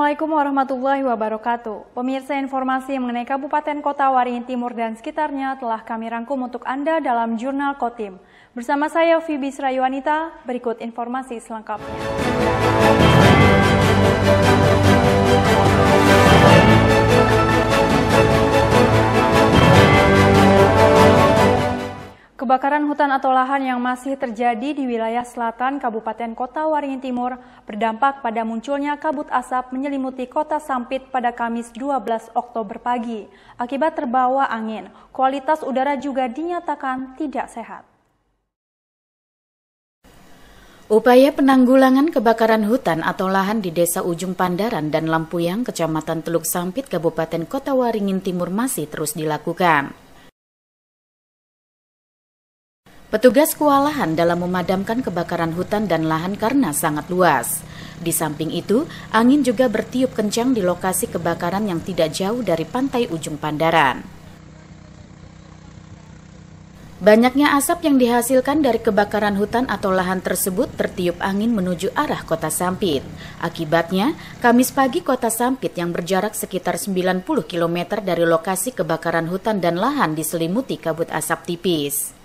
Assalamualaikum warahmatullahi wabarakatuh. Pemirsa, informasi mengenai Kabupaten Kota Waringin Timur dan sekitarnya telah kami rangkum untuk Anda dalam Jurnal Kotim. Bersama saya Fibi Srayuwanita, berikut informasi selengkapnya. Kebakaran hutan atau lahan yang masih terjadi di wilayah selatan Kabupaten Kota Waringin Timur berdampak pada munculnya kabut asap menyelimuti Kota Sampit pada Kamis 12 Oktober pagi. Akibat terbawa angin, kualitas udara juga dinyatakan tidak sehat. Upaya penanggulangan kebakaran hutan atau lahan di Desa Ujung Pandaran dan Lampuyang, Kecamatan Teluk Sampit, Kabupaten Kota Waringin Timur masih terus dilakukan. Petugas kewalahan dalam memadamkan kebakaran hutan dan lahan karena sangat luas. Di samping itu, angin juga bertiup kencang di lokasi kebakaran yang tidak jauh dari pantai Ujung Pandaran. Banyaknya asap yang dihasilkan dari kebakaran hutan atau lahan tersebut tertiup angin menuju arah Kota Sampit. Akibatnya, Kamis pagi Kota Sampit yang berjarak sekitar 90 km dari lokasi kebakaran hutan dan lahan diselimuti kabut asap tipis.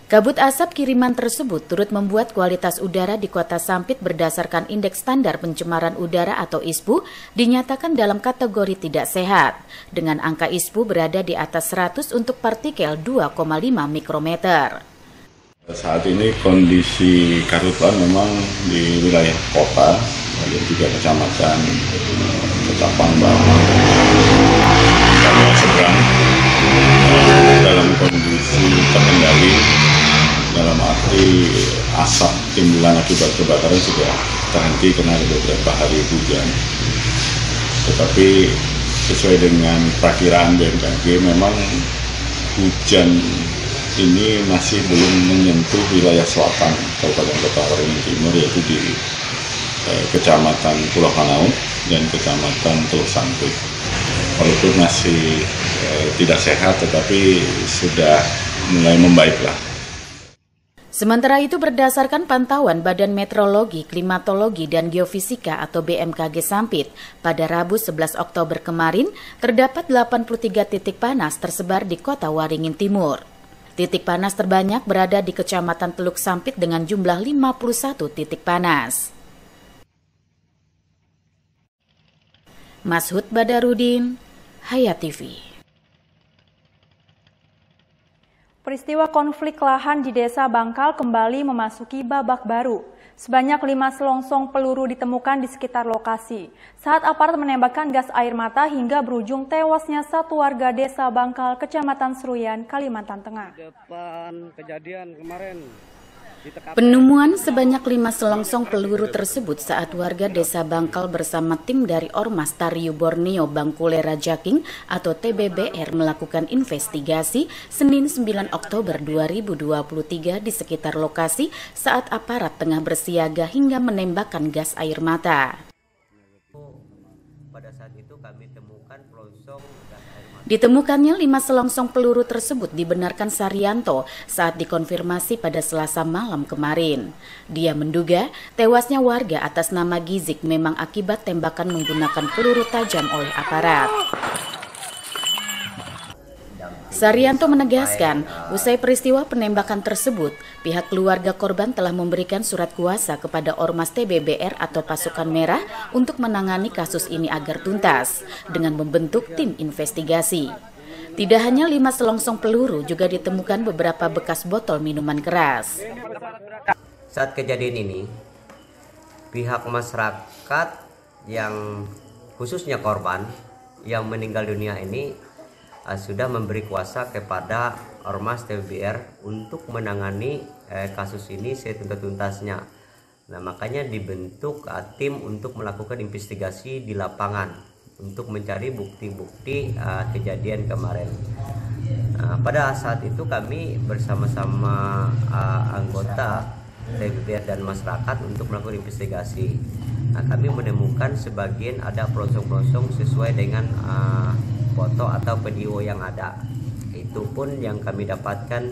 Kabut asap kiriman tersebut turut membuat kualitas udara di Kota Sampit berdasarkan Indeks Standar Pencemaran Udara atau ISPU dinyatakan dalam kategori tidak sehat, dengan angka ISPU berada di atas 100 untuk partikel 2,5 mikrometer. Saat ini kondisi karhutla memang di wilayah kota, dan juga kecamatan Ketapang Bawang, dan seberang dalam kondisi terkendali. Dalam arti asap timbulan akibat kebakaran sudah terhenti karena ada beberapa hari hujan. Tetapi sesuai dengan perakiraan BMKG, memang hujan ini masih belum menyentuh wilayah selatan Kabupaten Kota Waringin Timur, yaitu di Kecamatan Pulau Panau dan Kecamatan Teluk Sampit. Walaupun masih tidak sehat, tetapi sudah mulai membaiklah. Sementara itu, berdasarkan pantauan Badan Meteorologi, Klimatologi, dan Geofisika atau BMKG Sampit, pada Rabu 11 Oktober kemarin, terdapat 83 titik panas tersebar di Kota Waringin Timur. Titik panas terbanyak berada di Kecamatan Teluk Sampit dengan jumlah 51 titik panas. Mashud Badarudin, Hayat TV. Peristiwa konflik lahan di Desa Bangkal kembali memasuki babak baru. Sebanyak 5 selongsong peluru ditemukan di sekitar lokasi saat aparat menembakkan gas air mata hingga berujung tewasnya satu warga Desa Bangkal, Kecamatan Seruyan, Kalimantan Tengah. Depan kejadian kemarin. Penemuan sebanyak 5 selongsong peluru tersebut saat warga Desa Bangkal bersama tim dari Ormas Tariu Borneo Bangkule Rajaking atau TBBR melakukan investigasi Senin 9 Oktober 2023 di sekitar lokasi saat aparat tengah bersiaga hingga menembakkan gas air mata. Pada saat itu kami temukan pelongsong gas air mata. Ditemukannya 5 selongsong peluru tersebut dibenarkan Saryanto saat dikonfirmasi pada Selasa malam kemarin. Dia menduga tewasnya warga atas nama Gizik memang akibat tembakan menggunakan peluru tajam oleh aparat. Saryanto menegaskan, usai peristiwa penembakan tersebut, pihak keluarga korban telah memberikan surat kuasa kepada Ormas TBBR atau Pasukan Merah untuk menangani kasus ini agar tuntas, dengan membentuk tim investigasi. Tidak hanya 5 selongsong peluru, juga ditemukan beberapa bekas botol minuman keras. Saat kejadian ini, pihak masyarakat yang khususnya korban yang meninggal dunia ini sudah memberi kuasa kepada Ormas TBBR untuk menangani kasus ini setuntas-tuntasnya. Nah, makanya dibentuk tim untuk melakukan investigasi di lapangan untuk mencari bukti-bukti kejadian kemarin. Pada saat itu kami bersama-sama anggota TBBR dan masyarakat untuk melakukan investigasi. Nah, kami menemukan sebagian ada pelongsong-pelongsong sesuai dengan foto atau video yang ada. Itu pun yang kami dapatkan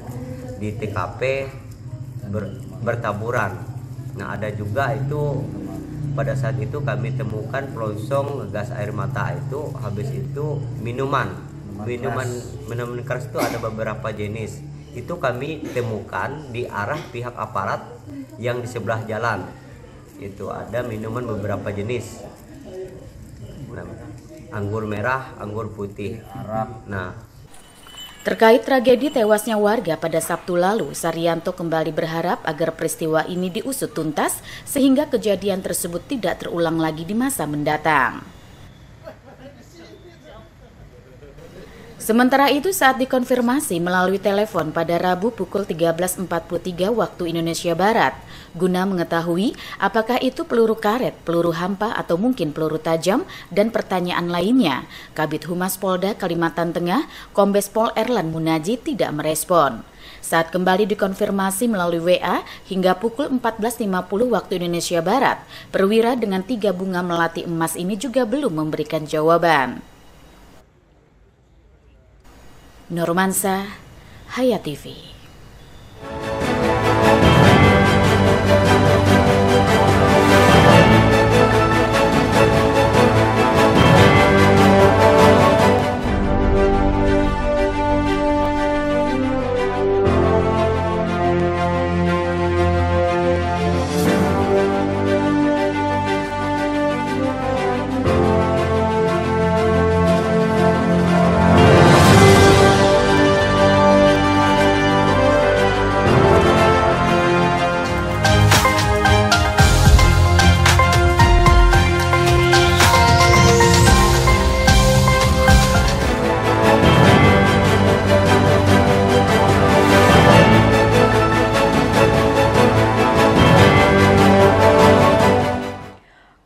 di TKP bertaburan. Nah, ada juga itu pada saat itu kami temukan pelongsong gas air mata itu, habis itu minuman keras itu ada beberapa jenis. Itu kami temukan di arah pihak aparat yang di sebelah jalan. Itu ada minuman beberapa jenis. Anggur merah, anggur putih. Nah, terkait tragedi tewasnya warga pada Sabtu lalu, Saryanto kembali berharap agar peristiwa ini diusut tuntas sehingga kejadian tersebut tidak terulang lagi di masa mendatang. Sementara itu, saat dikonfirmasi melalui telepon pada Rabu pukul 13.43 waktu Indonesia Barat, guna mengetahui apakah itu peluru karet, peluru hampa, atau mungkin peluru tajam, dan pertanyaan lainnya, Kabid Humas Polda Kalimantan Tengah, Kombes Pol Erlan Munaji tidak merespon. Saat kembali dikonfirmasi melalui WA hingga pukul 14.50 waktu Indonesia Barat, perwira dengan 3 bunga melati emas ini juga belum memberikan jawaban. Nurmansa, Hayat TV.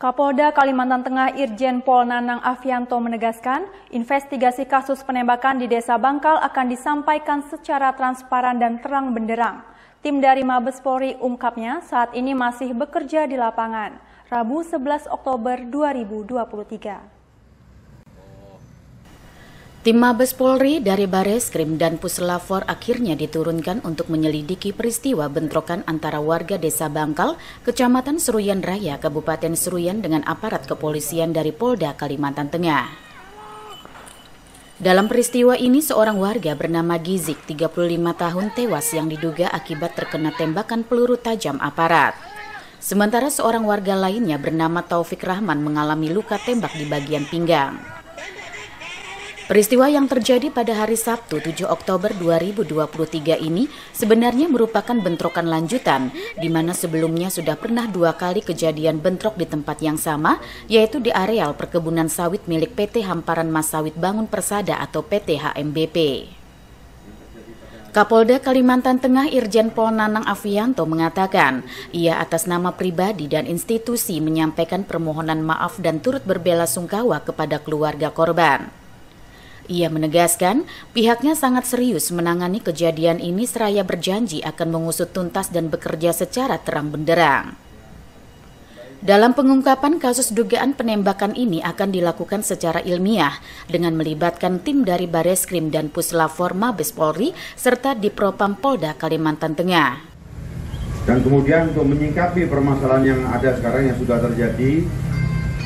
Kapolda Kalimantan Tengah Irjen Pol Nanang Afianto menegaskan, investigasi kasus penembakan di Desa Bangkal akan disampaikan secara transparan dan terang benderang. Tim dari Mabes Polri ungkapnya saat ini masih bekerja di lapangan. Rabu 11 Oktober 2023. Tim Mabes Polri dari Bareskrim dan Puslapfor akhirnya diturunkan untuk menyelidiki peristiwa bentrokan antara warga Desa Bangkal, Kecamatan Seruyan Raya, Kabupaten Seruyan dengan aparat kepolisian dari Polda Kalimantan Tengah. Dalam peristiwa ini, seorang warga bernama Gizik, 35 tahun, tewas yang diduga akibat terkena tembakan peluru tajam aparat. Sementara seorang warga lainnya bernama Taufik Rahman mengalami luka tembak di bagian pinggang. Peristiwa yang terjadi pada hari Sabtu 7 Oktober 2023 ini sebenarnya merupakan bentrokan lanjutan, di mana sebelumnya sudah pernah 2 kali kejadian bentrok di tempat yang sama, yaitu di areal perkebunan sawit milik PT Hamparan Mas Sawit Bangun Persada atau PT HMBP. Kapolda Kalimantan Tengah Irjen Pol Nanang Afianto mengatakan, ia atas nama pribadi dan institusi menyampaikan permohonan maaf dan turut berbela-sungkawa kepada keluarga korban. Ia menegaskan pihaknya sangat serius menangani kejadian ini seraya berjanji akan mengusut tuntas dan bekerja secara terang benderang. Dalam pengungkapan kasus dugaan penembakan ini akan dilakukan secara ilmiah dengan melibatkan tim dari Bareskrim dan Puslapfor Mabes Polri serta Dipropam Polda Kalimantan Tengah. Dan kemudian untuk menyikapi permasalahan yang ada sekarang yang sudah terjadi,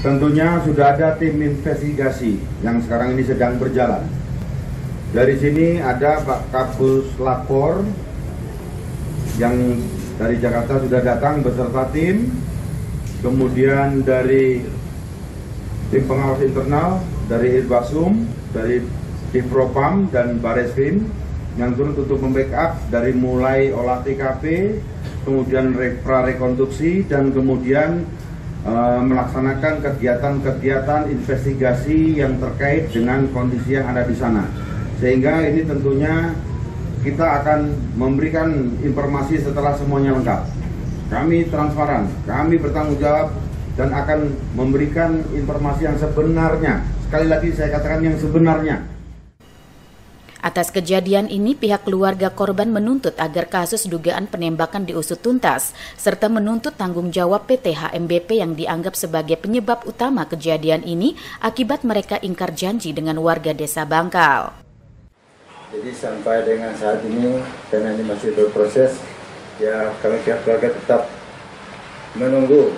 tentunya sudah ada tim investigasi yang sekarang ini sedang berjalan. Dari sini ada Pak Puslapfor yang dari Jakarta sudah datang beserta tim. Kemudian dari tim pengawas internal, dari Irbasum, dari Dipropam dan Bareskrim yang turut untuk membackup dari mulai olah TKP, kemudian prarekonstruksi dan kemudian melaksanakan kegiatan-kegiatan investigasi yang terkait dengan kondisi yang ada di sana. Sehingga ini tentunya kita akan memberikan informasi setelah semuanya lengkap. Kami transparan, kami bertanggung jawab dan akan memberikan informasi yang sebenarnya. Sekali lagi saya katakan yang sebenarnya. Atas kejadian ini, pihak keluarga korban menuntut agar kasus dugaan penembakan diusut tuntas, serta menuntut tanggung jawab PT HMBP yang dianggap sebagai penyebab utama kejadian ini akibat mereka ingkar janji dengan warga Desa Bangkal. Jadi sampai dengan saat ini, karena ini masih berproses, ya kami pihak keluarga tetap menunggu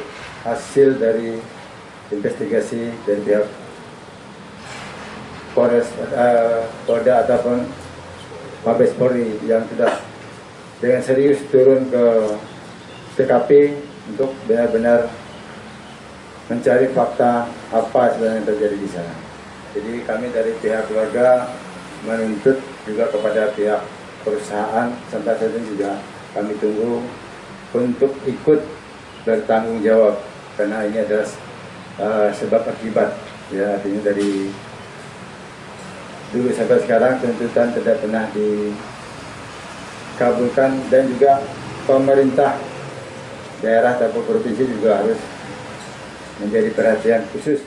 hasil dari investigasi dari pihak Polres, Polda ataupun Mabes Polri yang sudah dengan serius turun ke TKP untuk benar-benar mencari fakta apa sebenarnya yang terjadi di sana. Jadi kami dari pihak keluarga menuntut juga kepada pihak perusahaan sampai saat ini juga kami tunggu untuk ikut bertanggung jawab karena ini adalah sebab akibat, ya, artinya dari dulu sampai sekarang tuntutan tidak pernah dikabulkan dan juga pemerintah daerah ataupun provinsi juga harus menjadi perhatian khusus.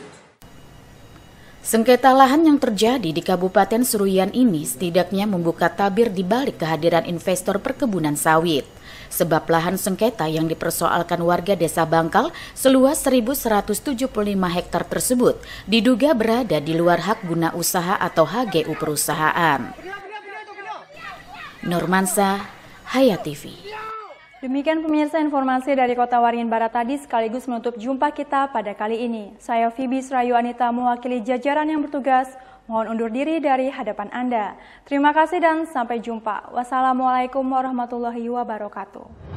Sengketa lahan yang terjadi di Kabupaten Seruyan ini setidaknya membuka tabir di balik kehadiran investor perkebunan sawit. Sebab lahan sengketa yang dipersoalkan warga Desa Bangkal seluas 1.175 hektar tersebut diduga berada di luar hak guna usaha atau HGU perusahaan. Nurmansa, Hayat TV. Demikian pemirsa informasi dari Kota Waringin Barat tadi sekaligus menutup jumpa kita pada kali ini. Saya Fibi Srayu Anita mewakili jajaran yang bertugas. Mohon undur diri dari hadapan Anda. Terima kasih dan sampai jumpa. Wassalamualaikum warahmatullahi wabarakatuh.